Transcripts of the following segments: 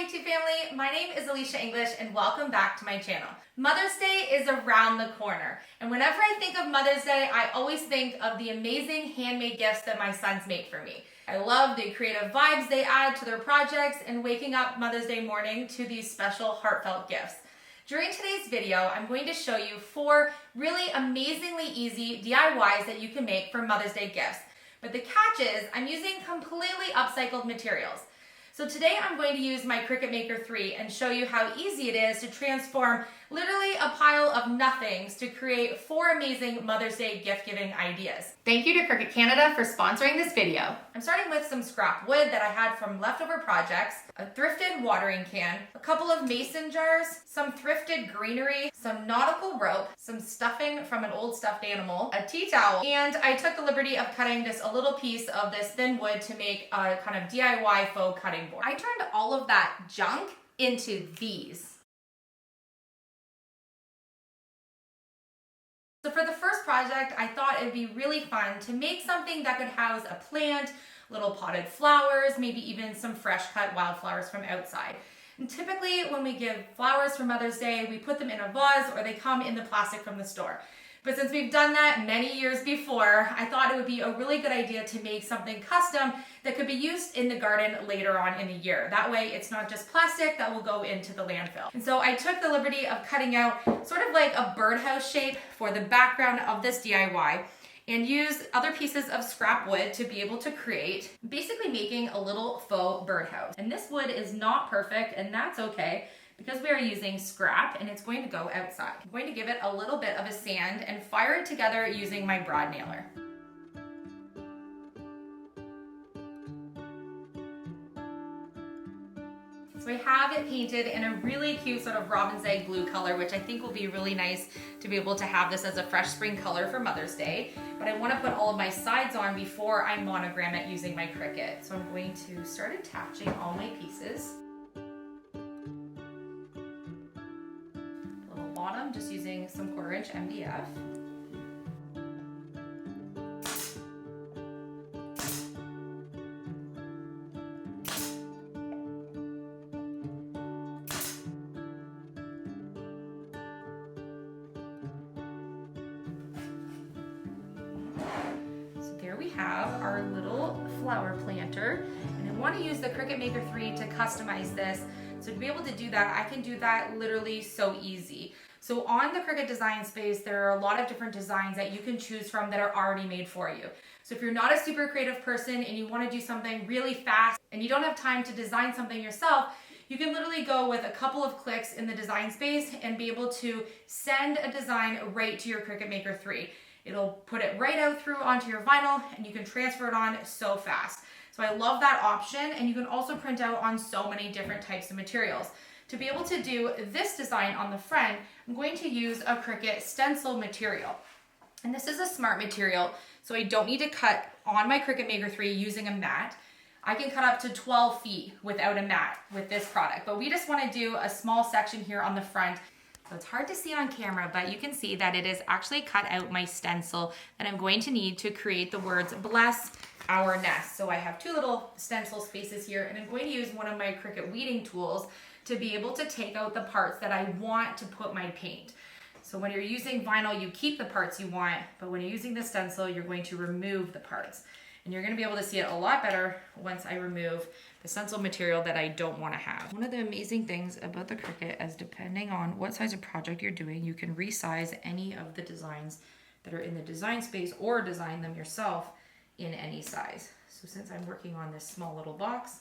Hi YouTube family, my name is Elysia English and welcome back to my channel. Mother's Day is around the corner, and whenever I think of Mother's Day, I always think of the amazing handmade gifts that my sons make for me. I love the creative vibes they add to their projects and waking up Mother's Day morning to these special heartfelt gifts. During today's video, I'm going to show you 4 really amazingly easy DIYs that you can make for Mother's Day gifts. But the catch is, I'm using completely upcycled materials. So today I'm going to use my Cricut Maker 3 and show you how easy it is to transform literally a pile of nothings to create 4 amazing Mother's Day gift giving ideas. Thank you to Cricut Canada for sponsoring this video. I'm starting with some scrap wood that I had from leftover projects, a thrifted watering can, a couple of mason jars, some thrifted greenery, some nautical rope, some stuffing from an old stuffed animal, a tea towel, and I took the liberty of cutting just a little piece of this thin wood to make a kind of DIY faux cutting board. I turned all of that junk into these. So for the first project, I thought it'd be really fun to make something that could house a plant, little potted flowers, maybe even some fresh cut wildflowers from outside. And typically when we give flowers for Mother's Day, we put them in a vase or they come in the plastic from the store. But since we've done that many years before, I thought it would be a really good idea to make something custom that could be used in the garden later on in the year. That way it's not just plastic that will go into the landfill. And so I took the liberty of cutting out sort of like a birdhouse shape for the background of this DIY and used other pieces of scrap wood to be able to create, basically making a little faux birdhouse. And this wood is not perfect, and that's okay, because we are using scrap and it's going to go outside. I'm going to give it a little bit of a sand and fire it together using my brad nailer. So I have it painted in a really cute sort of robin's egg blue color, which I think will be really nice to be able to have this as a fresh spring color for Mother's Day. But I want to put all of my sides on before I monogram it using my Cricut. So I'm going to start attaching all my pieces. Bottom, just using some 1/4 inch MDF. So there we have our little flower planter, and I want to use the Cricut Maker 3 to customize this. So to be able to do that, I can do that literally so easy. So on the Cricut Design Space, there are a lot of different designs that you can choose from that are already made for you. So if you're not a super creative person and you want to do something really fast and you don't have time to design something yourself, you can literally go with a couple of clicks in the Design Space and be able to send a design right to your Cricut Maker 3. It'll put it right out through onto your vinyl and you can transfer it on so fast. So I love that option, and you can also print out on so many different types of materials. To be able to do this design on the front, I'm going to use a Cricut stencil material. And this is a smart material, so I don't need to cut on my Cricut Maker 3 using a mat. I can cut up to 12 feet without a mat with this product, but we just want to do a small section here on the front. So it's hard to see on camera, but you can see that it is actually cut out my stencil that I'm going to need to create the words "Bless Our Nest." So I have 2 little stencil spaces here, and I'm going to use one of my Cricut weeding tools to be able to take out the parts that I want to put my paint. So when you're using vinyl, you keep the parts you want, but when you're using the stencil, you're going to remove the parts. And you're going to be able to see it a lot better once I remove the stencil material that I don't want to have. One of the amazing things about the Cricut is depending on what size of project you're doing, you can resize any of the designs that are in the Design Space or design them yourself in any size. So since I'm working on this small little box,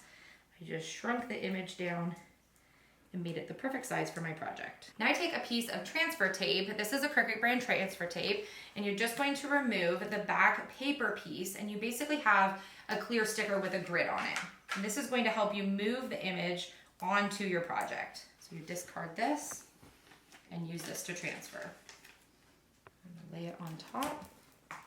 I just shrunk the image down and made it the perfect size for my project. Now I take a piece of transfer tape. This is a Cricut brand transfer tape, and you're just going to remove the back paper piece, and you basically have a clear sticker with a grid on it. And this is going to help you move the image onto your project. So you discard this and use this to transfer. Lay it on top.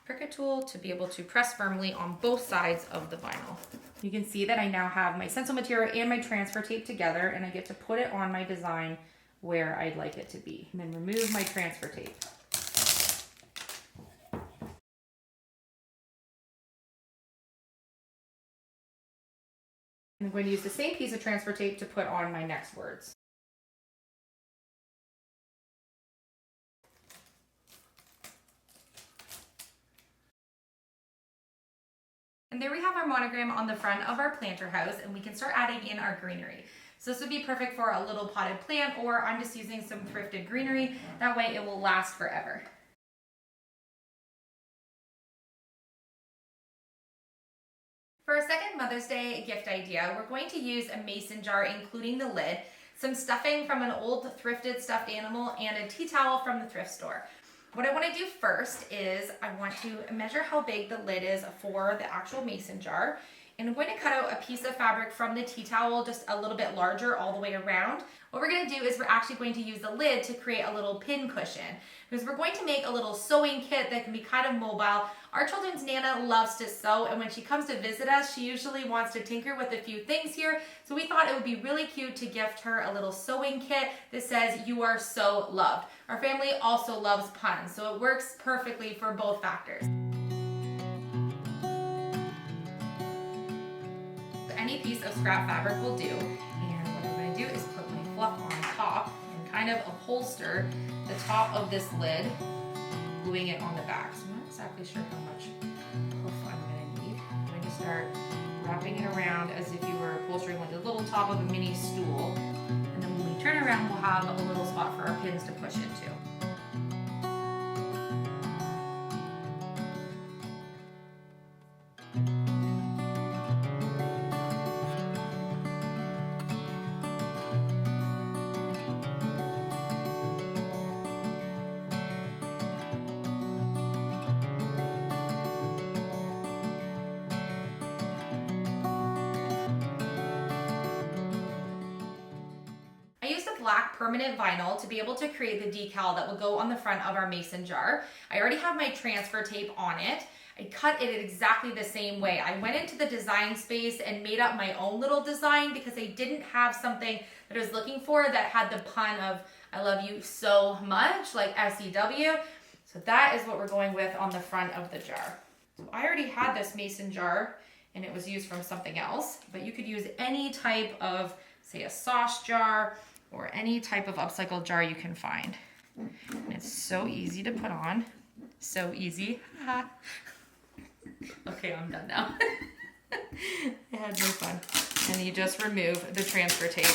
Cricut tool to be able to press firmly on both sides of the vinyl. You can see that I now have my stencil material and my transfer tape together, and I get to put it on my design where I'd like it to be. And then remove my transfer tape. I'm going to use the same piece of transfer tape to put on my next words. And there we have our monogram on the front of our planter house, and we can start adding in our greenery. So this would be perfect for a little potted plant, or I'm just using some thrifted greenery. That way it will last forever. For our second Mother's Day gift idea, we're going to use a mason jar, including the lid, some stuffing from an old thrifted stuffed animal, and a tea towel from the thrift store. What I want to do first is I want to measure how big the lid is for the actual mason jar. And I'm going to cut out a piece of fabric from the tea towel, just a little bit larger all the way around. What we're going to do is we're actually going to use the lid to create a little pin cushion, because we're going to make a little sewing kit that can be kind of mobile. Our children's Nana loves to sew, and when she comes to visit us, she usually wants to tinker with a few things here. So we thought it would be really cute to gift her a little sewing kit that says, "You are so loved." Our family also loves puns, so it works perfectly for both factors. Any piece of scrap fabric will do, and what I'm going to do is put my fluff on top and kind of upholster the top of this lid, gluing it on the back. So I'm not exactly sure how much puff I'm going to need. I'm going to start wrapping it around as if you were upholstering like a little top of a mini stool, and then when we turn around we'll have a little spot for our pins to push into. I used a black permanent vinyl to be able to create the decal that will go on the front of our mason jar. I already have my transfer tape on it. I cut it exactly the same way. I went into the design space and made up my own little design because I didn't have something that I was looking for that had the pun of "I love you so much," like SEW. So that is what we're going with on the front of the jar. So I already had this mason jar and it was used from something else, but you could use any type of, say, a sauce jar or any type of upcycled jar you can find. And it's so easy to put on. So easy. Okay, I'm done now. I had no fun. And you just remove the transfer tape.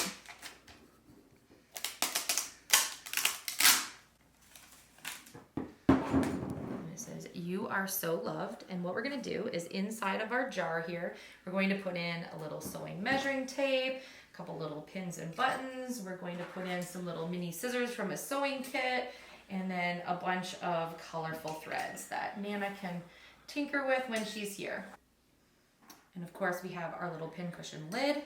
And it says, "You are so loved." And what we're gonna do is inside of our jar here, we're going to put in a little sewing measuring tape, couple little pins and buttons. We're going to put in some little mini scissors from a sewing kit, and then a bunch of colorful threads that Nana can tinker with when she's here. And of course we have our little pin cushion lid.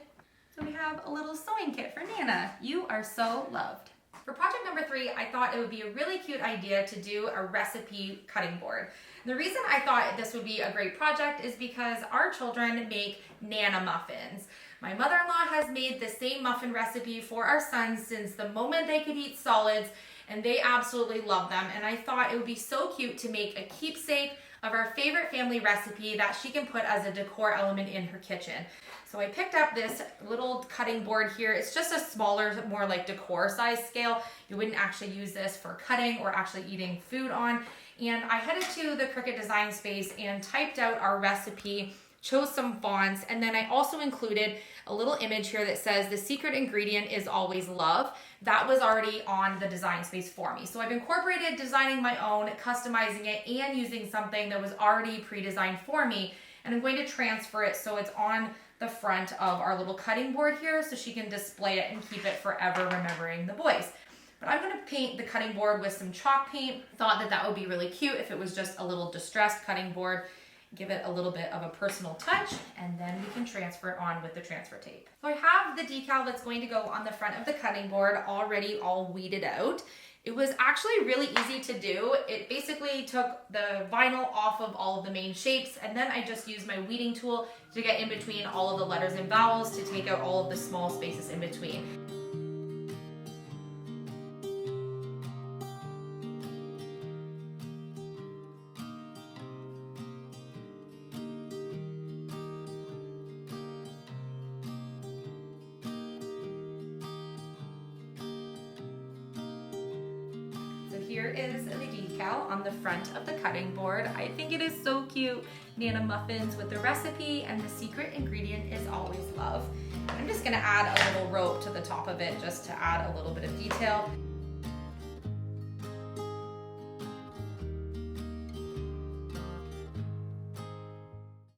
So we have a little sewing kit for Nana. You are so loved. For project number 3, I thought it would be a really cute idea to do a recipe cutting board. The reason I thought this would be a great project is because our children make Nana muffins. My mother-in-law has made the same muffin recipe for our sons since the moment they could eat solids, and they absolutely love them. And I thought it would be so cute to make a keepsake of our favorite family recipe that she can put as a decor element in her kitchen. So I picked up this little cutting board here. It's just a smaller, more like decor size scale. You wouldn't actually use this for cutting or actually eating food on. And I headed to the Cricut Design Space and typed out our recipe, chose some fonts, and then I also included a little image here that says the secret ingredient is always love. That was already on the Design Space for me. So I've incorporated designing my own, customizing it, and using something that was already pre-designed for me. And I'm going to transfer it so it's on the front of our little cutting board here so she can display it and keep it forever remembering the boys. But I'm going to paint the cutting board with some chalk paint. Thought that that would be really cute if it was just a little distressed cutting board. Give it a little bit of a personal touch, and then we can transfer it on with the transfer tape. So I have the decal that's going to go on the front of the cutting board already all weeded out. It was actually really easy to do. It basically took the vinyl off of all of the main shapes, and then I just used my weeding tool to get in between all of the letters and vowels to take out all of the small spaces in between. here is the decal on the front of the cutting board. I think it is so cute. Nana muffins with the recipe, and the secret ingredient is always love. I'm just gonna add a little rope to the top of it just to add a little bit of detail.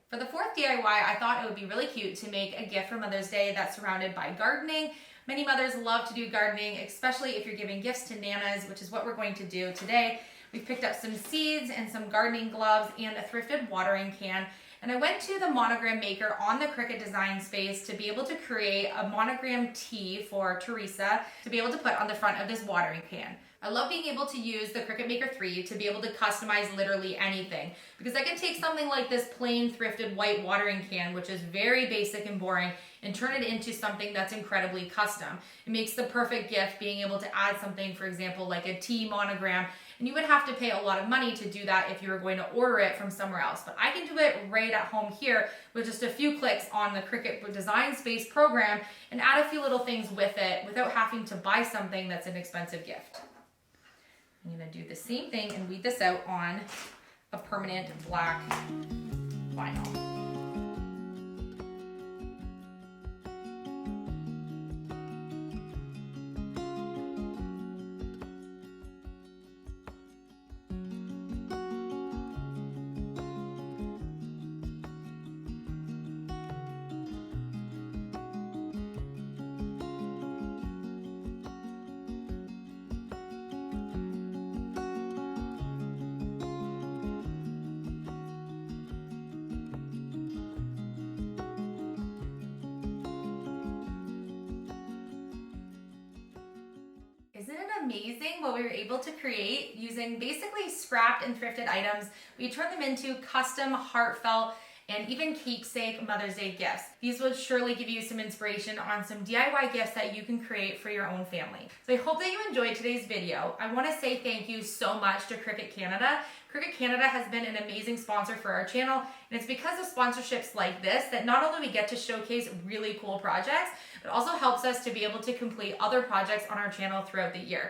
For the fourth DIY, I thought it would be really cute to make a gift for Mother's Day that's surrounded by gardening. Many mothers love to do gardening, especially if you're giving gifts to nanas, which is what we're going to do today. We've picked up some seeds and some gardening gloves and a thrifted watering can. And I went to the monogram maker on the Cricut Design Space to be able to create a monogram tee for Teresa to be able to put on the front of this watering can. I love being able to use the Cricut Maker 3 to be able to customize literally anything, because I can take something like this plain thrifted white watering can, which is very basic and boring, and turn it into something that's incredibly custom. It makes the perfect gift being able to add something, for example, like a tea monogram, and you would have to pay a lot of money to do that if you were going to order it from somewhere else. But I can do it right at home here with just a few clicks on the Cricut Design Space program and add a few little things with it without having to buy something that's an expensive gift. I'm gonna do the same thing and weed this out on a permanent black vinyl. Isn't it amazing what we were able to create using basically scrapped and thrifted items? We turned them into custom, heartfelt, and even keepsake Mother's Day gifts. These will surely give you some inspiration on some DIY gifts that you can create for your own family. So I hope that you enjoyed today's video. I want to say thank you so much to Cricut Canada. Cricut Canada has been an amazing sponsor for our channel, and it's because of sponsorships like this that not only we get to showcase really cool projects, but also helps us to be able to complete other projects on our channel throughout the year.